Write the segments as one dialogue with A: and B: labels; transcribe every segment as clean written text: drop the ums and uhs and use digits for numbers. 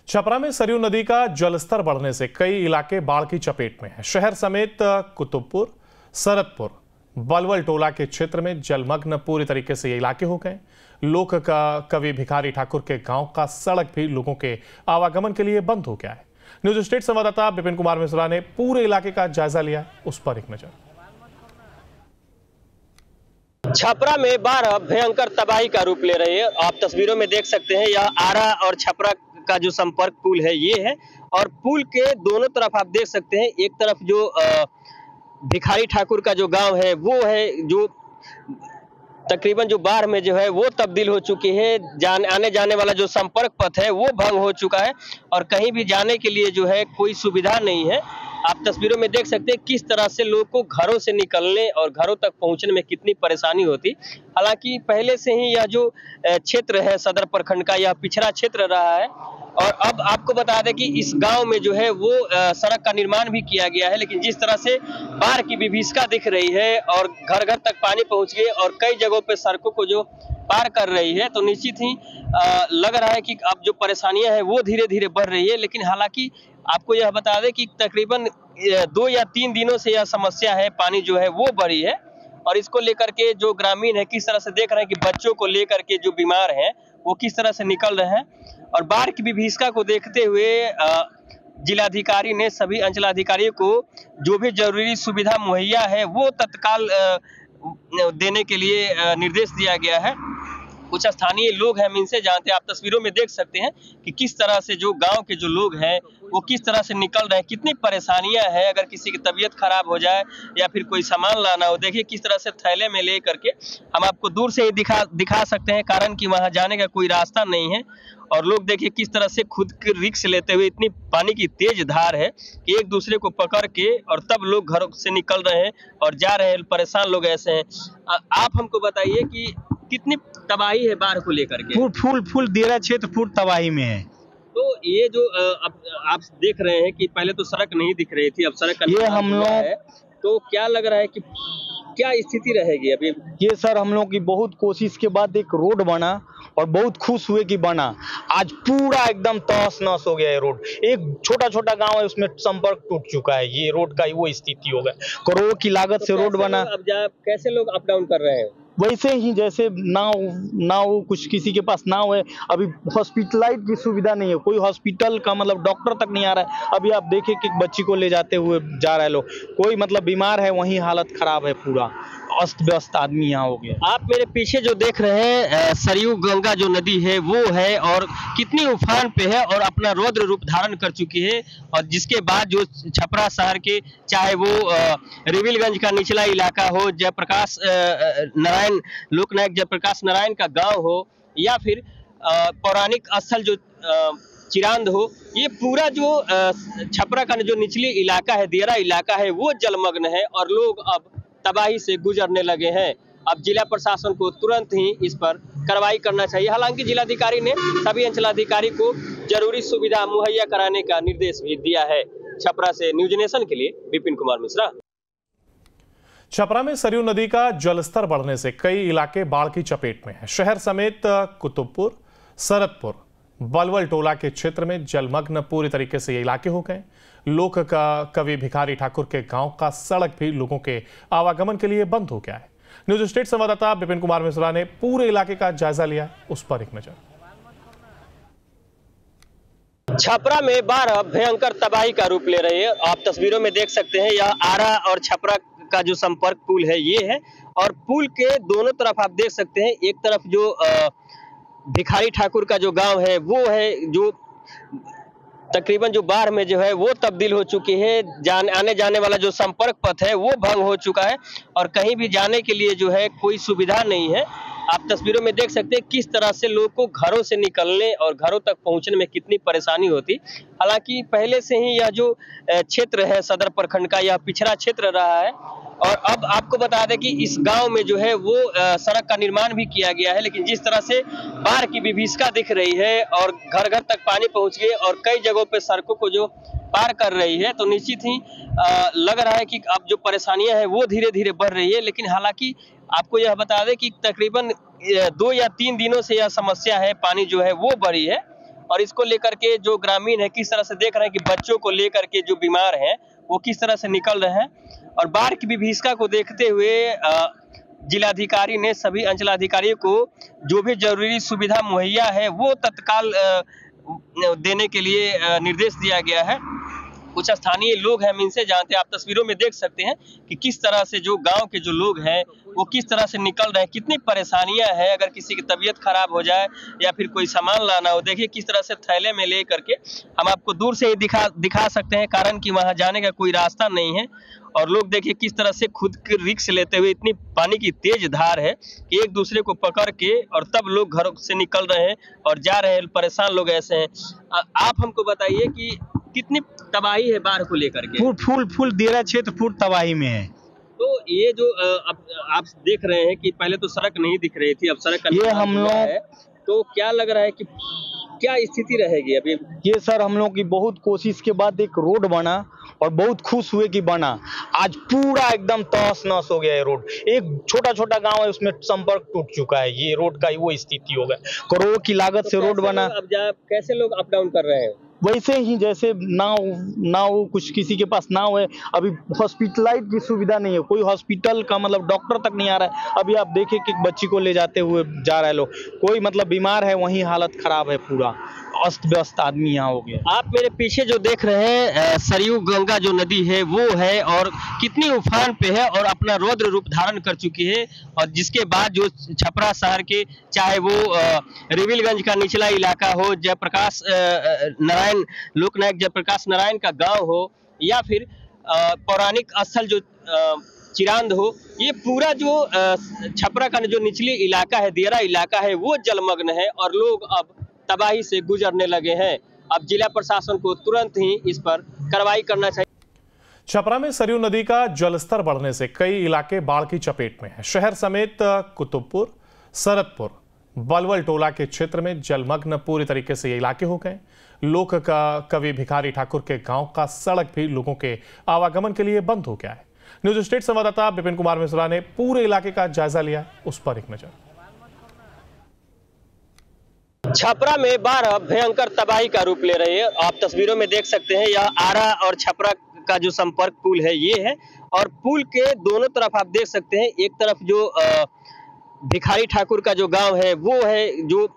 A: छपरा में सरयू नदी का जलस्तर बढ़ने से कई इलाके बाढ़ की चपेट में हैं। शहर समेत कुतुबपुर, सरतपुर, बलवल टोला के क्षेत्र में जलमग्न पूरी तरीके से ये इलाके हो गए। लोक कवि भिखारी ठाकुर के गांव का सड़क भी लोगों के आवागमन के लिए बंद हो गया है। न्यूज स्टेट संवाददाता विपिन कुमार मिश्रा ने पूरे इलाके का जायजा लिया, उस पर एक नजर।
B: छपरा में बाढ़ भयंकर तबाही का रूप ले रही है। आप तस्वीरों में देख सकते हैं, यह आरा और छपरा का जो संपर्क पुल है ये है, और पुल के दोनों तरफ आप देख सकते हैं, एक तरफ जो भिखारी ठाकुर का जो गांव है वो है, जो तकरीबन जो बाढ़ में जो है वो तब्दील हो चुकी है। आने जाने वाला जो संपर्क पथ है वो भंग हो चुका है और कहीं भी जाने के लिए जो है कोई सुविधा नहीं है। आप तस्वीरों में देख सकते हैं किस तरह से लोगों को घरों से निकलने और घरों तक पहुंचने में कितनी परेशानी होती। हालांकि पहले से ही यह जो क्षेत्र है सदर प्रखंड का, यह पिछड़ा क्षेत्र रहा है और अब आपको बता दें कि इस गांव में जो है वो सड़क का निर्माण भी किया गया है, लेकिन जिस तरह से बाढ़ की विभीषिका दिख रही है और घर घर तक पानी पहुंच गए और कई जगहों पे सड़कों को जो पार कर रही है, तो निश्चित ही लग रहा है कि अब जो परेशानियां हैं वो धीरे धीरे बढ़ रही है। लेकिन हालांकि आपको यह बता दें कि तकरीबन 2 या 3 दिनों से यह समस्या है, पानी जो है वो बढ़ी है और इसको लेकर के जो ग्रामीण है किस तरह से देख रहे हैं कि बच्चों को लेकर के जो बीमार हैं वो किस तरह से निकल रहे हैं। और बाढ़ की विभीषिका को देखते हुए जिलाधिकारी ने सभी अंचलाधिकारियों को जो भी जरूरी सुविधा मुहैया है वो तत्काल देने के लिए निर्देश दिया गया है। कुछ स्थानीय लोग हैं, हम इनसे जानते हैं। आप तस्वीरों में देख सकते हैं कि किस तरह से जो गांव के जो लोग हैं वो किस तरह से निकल रहे हैं, कितनी परेशानियां हैं। अगर किसी की तबीयत खराब हो जाए या फिर कोई सामान लाना हो, देखिए किस तरह से थैले में ले करके हम आपको दूर से ही दिखा सकते हैं, कारण कि वहां जाने का कोई रास्ता नहीं है। और लोग देखिए किस तरह से खुद के रिस्क लेते हुए, इतनी पानी की तेज धार है कि एक दूसरे को पकड़ के और तब लोग घरों से निकल रहे हैं और जा रहे हैं। परेशान लोग ऐसे हैं। आप हमको बताइए कि कितनी तबाही है बाढ़ को लेकर के?
C: फुल देरा क्षेत्र फुल तबाही में है।
B: तो ये जो अब आप देख रहे हैं कि पहले तो सड़क नहीं दिख रही थी, अब सड़क का
C: ये हम लोग
B: है, तो क्या लग रहा है कि क्या स्थिति रहेगी अभी?
C: ये सर हम लोग की बहुत कोशिश के बाद एक रोड बना और बहुत खुश हुए कि बना। आज पूरा एकदम तहस नहस हो गया है रोड। एक छोटा छोटा गांव है उसमें संपर्क टूट चुका है। ये रोड का वो स्थिति हो गया, करोड़ों की लागत से रोड बना।
B: अब कैसे लोग अप डाउन कर रहे हैं?
C: वैसे ही जैसे नाव कुछ किसी के पास नाव है। अभी हॉस्पिटलाइज की सुविधा नहीं है, कोई हॉस्पिटल का मतलब डॉक्टर तक नहीं आ रहा है। अभी आप देखिए कि बच्ची को ले जाते हुए जा रहे हैं लोग, कोई मतलब बीमार है वहीं हालत खराब है, पूरा अस्त व्यस्त आदमी यहाँ हो गया।
B: आप मेरे पीछे जो देख रहे हैं सरयू गंगा जो नदी है वो है और कितनी उफान पे है और अपना रौद्र रूप धारण कर चुकी है। और जिसके बाद जो छपरा शहर के, चाहे वो रिविलगंज का निचला इलाका हो, जयप्रकाश नारायण लोकनायक जयप्रकाश नारायण का गांव हो, या फिर पौराणिक स्थल जो चिरांद हो, ये पूरा जो छपरा का जो निचली इलाका है, दियरा इलाका है, वो जलमग्न है और लोग अब तबाही से गुजरने लगे हैं। अब जिला प्रशासन को तुरंत ही इस पर कार्रवाई करना चाहिए। हालांकि जिलाधिकारी ने सभी अंचलाधिकारी को जरूरी सुविधा मुहैया कराने का निर्देश भी दिया है। छपरा से न्यूज नेशन के लिए विपिन कुमार मिश्रा।
A: छपरा में सरयू नदी का जलस्तर बढ़ने से कई इलाके बाढ़ की चपेट में हैं। शहर समेत कुतुबपुर, सरतपुर, बलवल टोला के क्षेत्र में जलमग्न पूरी तरीके से ये इलाके हो गए। लोक कवि भिखारी ठाकुर के गांव का सड़क भी लोगों के आवागमन के लिए बंद हो गया है। न्यूज स्टेट संवाददाता विपिन कुमार मिश्रा ने पूरे इलाके का जायजा लिया, उस पर एक नजर।
B: छपरा में बाढ़ भयंकर तबाही का रूप ले रही है। आप तस्वीरों में देख सकते हैं, यह आरा और छपरा का जो संपर्क पुल है ये है, और पुल के दोनों तरफ आप देख सकते हैं, एक तरफ जो भिखारी ठाकुर का जो गांव है वो है, जो तकरीबन जो बाढ़ में जो है वो तब्दील हो चुकी है। आने जाने वाला जो संपर्क पथ है वो भंग हो चुका है और कहीं भी जाने के लिए जो है कोई सुविधा नहीं है। आप तस्वीरों में देख सकते हैं किस तरह से लोगों को घरों से निकलने और घरों तक पहुंचने में कितनी परेशानी होती। हालांकि पहले से ही यह जो क्षेत्र है सदर प्रखंड का, यह पिछड़ा क्षेत्र रहा है और अब आपको बता दें कि इस गांव में जो है वो सड़क का निर्माण भी किया गया है, लेकिन जिस तरह से बाढ़ की विभीषिका दिख रही है और घर घर तक पानी पहुंच गए और कई जगहों पे सड़कों को जो पार कर रही है, तो निश्चित ही लग रहा है कि अब जो परेशानियां हैं वो धीरे धीरे बढ़ रही है। लेकिन हालांकि आपको यह बता दें कि तकरीबन 2 या 3 दिनों से यह समस्या है, पानी जो है वो बढ़ी है और इसको लेकर के जो ग्रामीण है किस तरह से देख रहे हैं कि बच्चों को लेकर के जो बीमार हैं वो किस तरह से निकल रहे हैं। और बाढ़ की विभीषिका को देखते हुए जिलाधिकारी ने सभी अंचलाधिकारियों को जो भी जरूरी सुविधा मुहैया है वो तत्काल देने के लिए निर्देश दिया गया है। कुछ स्थानीय लोग हैं, हम इनसे जानते हैं। आप तस्वीरों में देख सकते हैं कि किस तरह से जो गांव के जो लोग हैं वो किस तरह से निकल रहे हैं, कितनी परेशानियां हैं। अगर किसी की तबीयत खराब हो जाए या फिर कोई सामान लाना हो, देखिए किस तरह से थैले में ले करके हम आपको दूर से ही दिखा सकते हैं, कारण कि वहां जाने का कोई रास्ता नहीं है। और लोग देखिए किस तरह से खुद के रिस्क लेते हुए, इतनी पानी की तेज धार है कि एक दूसरे को पकड़ के और तब लोग घरों से निकल रहे हैं और जा रहे हैं। परेशान लोग ऐसे हैं। आप हमको बताइए कि कितनी तबाही है बाढ़ को लेकर के?
C: फुल देरा क्षेत्र पूर्ण तबाही में है।
B: तो ये जो आप देख रहे हैं कि पहले तो सड़क नहीं दिख रही थी, अब सड़क का
C: ये हम लोग
B: है, तो क्या लग रहा है कि क्या स्थिति रहेगी अभी?
C: ये सर हम लोग की बहुत कोशिश के बाद एक रोड बना और बहुत खुश हुए कि बना। आज पूरा एकदम तहस नहस हो गया है रोड। एक छोटा छोटा गांव है उसमें संपर्क टूट चुका है। ये रोड का वो स्थिति हो गया। करोड़ों की लागत से रोड बना।
B: अब कैसे लोग अप डाउन कर रहे हैं?
C: वैसे ही जैसे नाव कुछ किसी के पास नाव है। अभी हॉस्पिटलाइज की सुविधा नहीं है, कोई हॉस्पिटल का मतलब डॉक्टर तक नहीं आ रहा है। अभी आप देखें कि बच्ची को ले जाते हुए जा रहा है लोग, कोई मतलब बीमार है, वहीं हालत खराब है, पूरा अस्त व्यस्त आदमी यहाँ हो गया।
B: आप मेरे पीछे जो देख रहे हैं सरयू गंगा जो नदी है वो है और कितनी उफान पे है और अपना रौद्र रूप धारण कर चुकी है। और जिसके बाद जो छपरा शहर के, चाहे वो रिविलगंज का निचला इलाका हो, जयप्रकाश नारायण लोकनायक जयप्रकाश नारायण का गांव हो, या फिर पौराणिक स्थल जो चिरांद हो, ये पूरा जो छपरा का जो निचली इलाका है, दियरा इलाका है, वो जलमग्न है और लोग अब तबाही से गुजरने लगे हैं। अब जिला प्रशासन को तुरंत ही इस पर कार्रवाई करना चाहिए।
A: छपरा में सरयू नदी का जलस्तर बढ़ने से कई इलाके बाढ़ की चपेट में हैं। शहर समेत कुतुबपुर, सरतपुर, बलवल टोला के क्षेत्र में जलमग्न पूरी तरीके से ये इलाके हो गए। लोक का कवि भिखारी ठाकुर के गांव का सड़क भी लोगों के आवागमन के लिए बंद हो गया है। न्यूज स्टेट संवाददाता विपिन कुमार मिश्रा ने पूरे इलाके का जायजा लिया, उस पर एक नजर।
B: छपरा में बाढ़ भयंकर तबाही का रूप ले रही है। आप तस्वीरों में देख सकते हैं, यह आरा और छपरा का जो संपर्क पुल है ये है। और पुल के दोनों तरफ आप देख सकते हैं, एक तरफ जो भिखारी ठाकुर का जो गांव है वो है, जो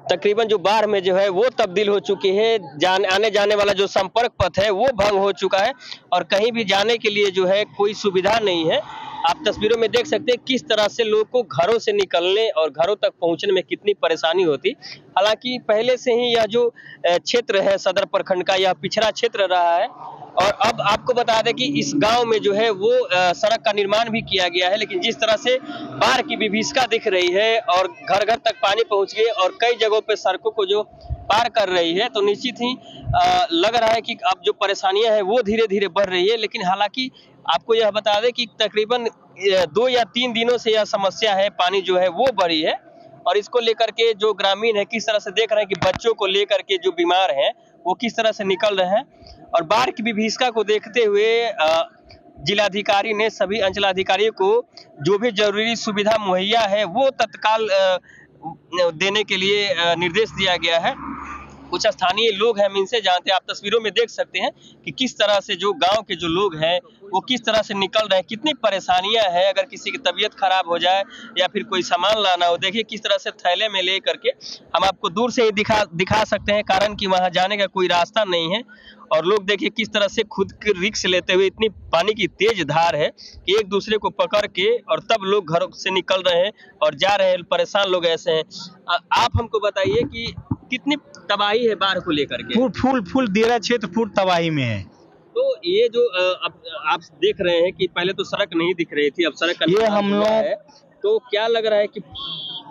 B: तकरीबन जो बाढ़ में जो है वो तब्दील हो चुकी है। आने जाने वाला जो संपर्क पथ है वो भंग हो चुका है और कहीं भी जाने के लिए जो है कोई सुविधा नहीं है। आप तस्वीरों में देख सकते हैं किस तरह से लोगों को घरों से निकलने और घरों तक पहुंचने में कितनी परेशानी होती। हालांकि पहले से ही यह जो क्षेत्र है सदर प्रखंड का, यह पिछड़ा क्षेत्र रहा है। और अब आपको बता दें कि इस गांव में जो है वो सड़क का निर्माण भी किया गया है, लेकिन जिस तरह से बाढ़ की विभीषिका दिख रही है और घर घर तक पानी पहुंच गए और कई जगहों पे सड़कों को जो पार कर रही है, तो निश्चित ही लग रहा है कि अब जो परेशानियां हैं वो धीरे धीरे बढ़ रही है। लेकिन हालांकि आपको यह बता दें कि तकरीबन 2 या 3 दिनों से यह समस्या है, पानी जो है वो बढ़ी है। और इसको लेकर के जो ग्रामीण है किस तरह से देख रहे हैं कि बच्चों को लेकर के जो बीमार हैं वो किस तरह से निकल रहे हैं। और बाढ़ की विभीषिका को देखते हुए जिलाधिकारी ने सभी अंचलाधिकारियों को जो भी जरूरी सुविधा मुहैया है वो तत्काल देने के लिए निर्देश दिया गया है। कुछ स्थानीय लोग हैं, हम इनसे जानते हैं। आप तस्वीरों में देख सकते हैं कि किस तरह से जो गांव के जो लोग हैं वो किस तरह से निकल रहे हैं, कितनी परेशानियां हैं। अगर किसी की तबीयत खराब हो जाए या फिर कोई सामान लाना हो, देखिए किस तरह से थैले में ले करके हम आपको दूर से ही दिखा सकते हैं, कारण कि वहां जाने का कोई रास्ता नहीं है। और लोग देखिए किस तरह से खुद के रिस्क लेते हुए, इतनी पानी की तेज धार है कि एक दूसरे को पकड़ के और तब लोग घरों से निकल रहे हैं और जा रहे हैं। परेशान लोग ऐसे हैं। आप हमको बताइए कि कितनी तबाही है बाढ़ को लेकर के?
C: फुल देरा क्षेत्र पूर्ण तबाही में है।
B: तो ये जो आप देख रहे हैं कि पहले तो सड़क नहीं दिख रही थी, अब सड़क का
C: ये हम लोग
B: है, तो क्या लग रहा है कि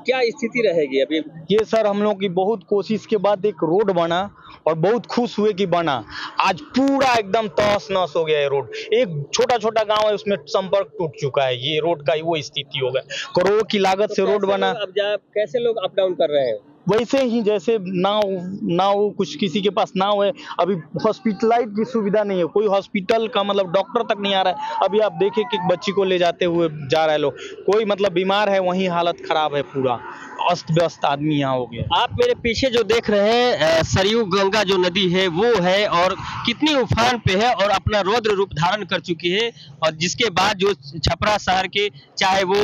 B: क्या स्थिति रहेगी अभी?
C: ये सर हम लोग की बहुत कोशिश के बाद एक रोड बना और बहुत खुश हुए कि बना। आज पूरा एकदम तहस नहस हो गया है रोड। एक छोटा छोटा गांव है उसमें संपर्क टूट चुका है। ये रोड का वो स्थिति हो गया। करोड़ों की लागत से रोड बना।
B: अब कैसे लोग अप डाउन कर रहे हैं?
C: वैसे ही जैसे नाव कुछ किसी के पास नाव है, अभी हॉस्पिटलाइज की सुविधा नहीं है, कोई हॉस्पिटल का मतलब डॉक्टर तक नहीं आ रहा है। अभी आप देखें कि बच्ची को ले जाते हुए जा रहे लोग, कोई मतलब बीमार है वहीं हालत खराब है, पूरा अस्त व्यस्त आदमी यहाँ हो गया।
B: आप मेरे पीछे जो देख रहे हैं सरयू गंगा जो नदी है वो है, और कितनी उफान पे है और अपना रौद्र रूप धारण कर चुकी है। और जिसके बाद जो छपरा शहर के, चाहे वो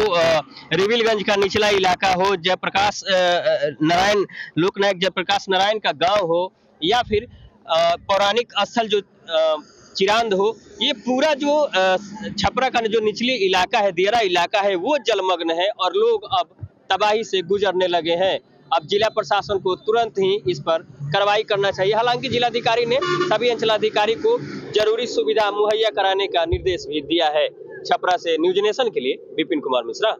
B: रिविलगंज का निचला इलाका हो, जयप्रकाश नारायण लोकनायक जयप्रकाश नारायण का गांव हो, या फिर पौराणिक स्थल जो चिरांद हो, ये पूरा जो छपरा का जो निचली इलाका है, दियारा इलाका है, वो जलमग्न है और लोग अब तबाही से गुजरने लगे हैं। अब जिला प्रशासन को तुरंत ही इस पर कार्रवाई करना चाहिए। हालांकि जिलाधिकारी ने सभी अंचलाधिकारी को जरूरी सुविधा मुहैया कराने का निर्देश भी दिया है। छपरा से न्यूज नेशन के लिए विपिन कुमार मिश्रा।